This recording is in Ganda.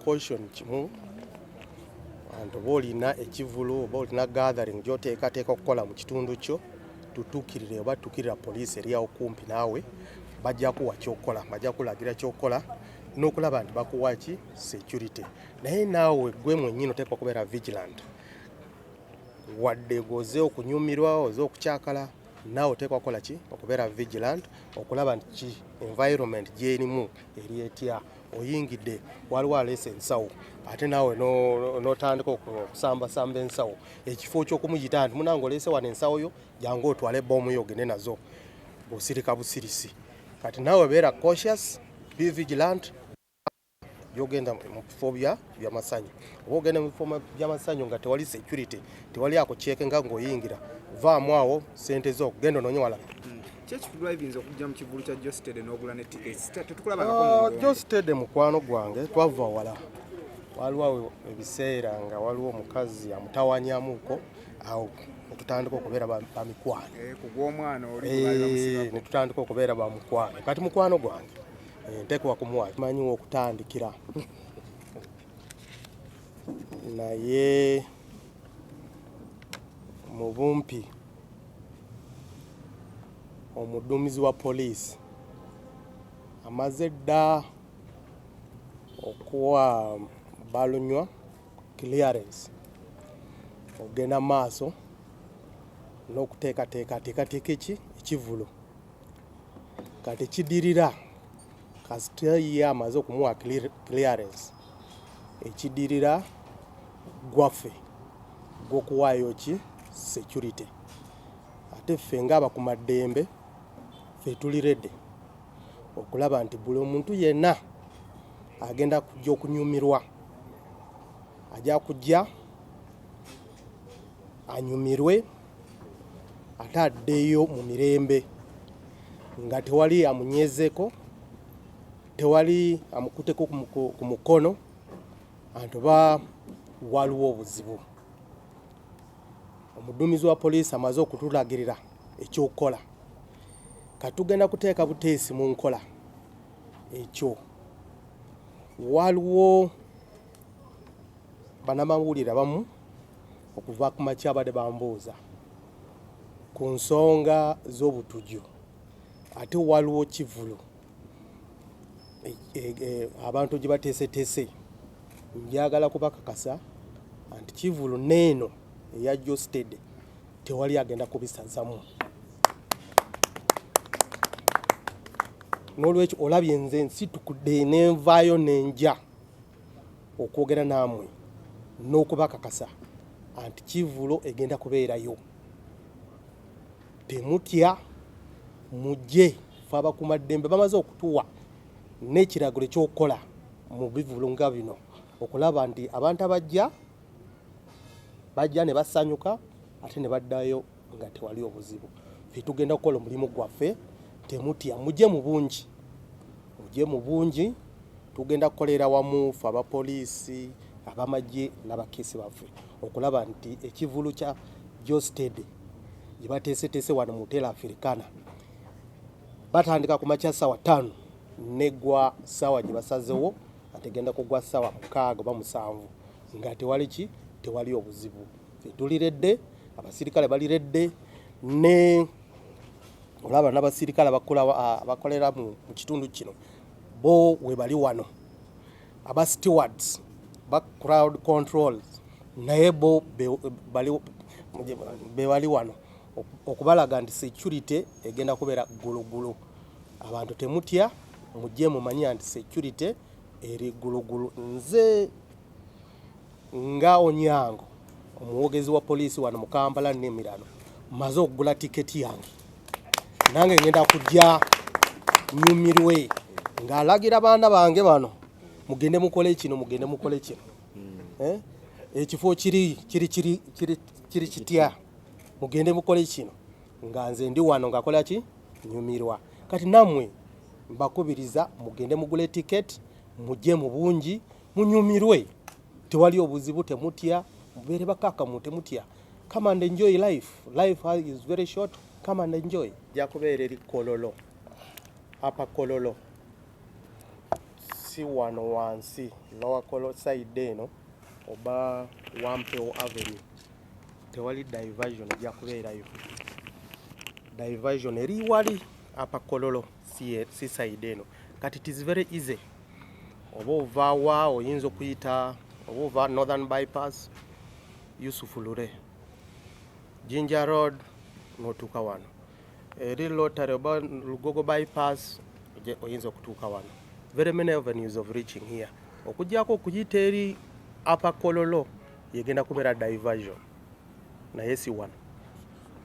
caution kimu antu bolina ekivulu bolina gathering gyoteekateeka okukola mu kitundu kyo tutuukirire oba tutukirira poliisi eri awo kumpi naawe bajja kuwa kyokola bajja kulagira kyokola n'okulaba nti bakuwa ki security naye naawe gwe mwennyini oteekwa okubeera vigilant wadde goze okunyumirwa oze okukyakala naawe oteekwa kukola ki okubeera vigilant okulaba nti ki environment gyerimu eri etya oyingidde waliwo aleese ensawo ate naawe n'otandika okusambasamba ensawo ekifo ky'okumuyita nti munange oleese wano ensawo yo jangu otwale boomu yo ogende nazo busirika busirisi kati naawe beera cautious be vigilant byogenda mu bifo by'amasanyu oba ogenda mu bifo by'amasanyu nga tewali security tewali akuceeke nga ng'oyingira vaamu awo sente zo genda onoonye walala kyekikulu ebiyinza okujja mu kivulu kya Geosteady n'ogula ne tickets tetukulabangako Geosteady mukwano gwange twava wala waliwo ebiseera nga waliwo omukazi amutawanyamuko awo netutandika okubeera bamikwano kugw'omwana oli netutandika okubeera bamukwano kati mukwano gwange nteekwa kumuwa manyiwo okutandikira naye mu bumpi omuduumizi wa poliisi amaze dda okuwa balunywa clearance ogenda maaso n'okuteekateeka ki ekivulu kati kidirira kasita ye amaze okumuwa clearance ekidirira gwaffe gw'okuwaayo ki security ate ffe ng'abakumaddembe ffe tuliredde okulaba nti buli omuntu yenna agenda kujja okunyumirwa ajja kujja anyumirwe ate addeyo mu mirembe nga tewali amunyezeeko tewali amukuteko ku mukono antu waliwo obuzibu omuduumizi wa poliisi amaze okutulagirira ekyokukola katugenda kuteeka buteesi mu nkola ekyo waliwo banamawulire abamu okuva ku makya abadde bambuuza ku nsonga z'obutujju ate waliwo kivulu abantu gye bateeseteese njagala kubakakasa anti kivulu neeno eya Geosteady tewali agenda kubisazamu n'olwekyo olabye nze nsitukudde n'envaayo n'enja okwogera naamwe n'okubakakasa anti kivulu egenda kubeerayo temutya mujje fe abakumaddembe bamaze okutuwa n'ekiragiro ekyokukola mu bivulu nga bino okulaba nti abantu abajja ne basanyuka ate ne baddayo nga tewali obuzibu ffe tugenda kukola omulimu gwaffe temutya mujje mu bungi tugenda kukolera wamu ffe abapoliisi abamagye n'abakiisi baffe okulaba nti ekivulu kya Geosteady gye bateeseteese wano mu Hotel Africana batandika ku makya ssaawa 5 negwa ssaawa gye basazewo ategenda kugwa ssaawa 6 oba 7 nga tewali obuzibu ffe tuliredde abasirikale baliredde ne olaba n'abasirikale abakolera mu kitundu kino bo we bali wano aba stewards ba crowd control naye bo bali wano okubalaga nti security egenda kubeera gulugulu abantu temutya mujje mumanye nti security eri gulugulu nze nga Onyango omwogezi wa poliisi wano mu Kampala n'emirano maze okugula tiketi yange nange ngenda kujja nyumirwe ng'alagira baana bange bano mugende mukole kino ekifo kiri kitya mugende mukole kino nga nze ndi wano ngakola ki nyumirwa kati namwe mbakubiriza mugende mugule tiketi mujje mu bungi munyumirwe tewali obuzibu temutya mubeere bakakamu temutya come and enjoy life is very short come and enjoy jakubeera eri kololo apa kololo si wano wansi lower Kolo side eno oba Wampewo Avenue tewali diversion ejja kubeerayo. Diversion eri wali apa Kololo si side eno. Kati it is very easy. Oba ovaawa oyinza okuyita oba ova Northern Bypass Yusuf Lure Jinja Road n'otuuka wano. Eri Lotary oba Lugogo Bypass oyinza okutuuka wano. Very many avenues of reaching here. Okujjako okuyita eri apa Kololo yegenda kubeera diversion naye si wano.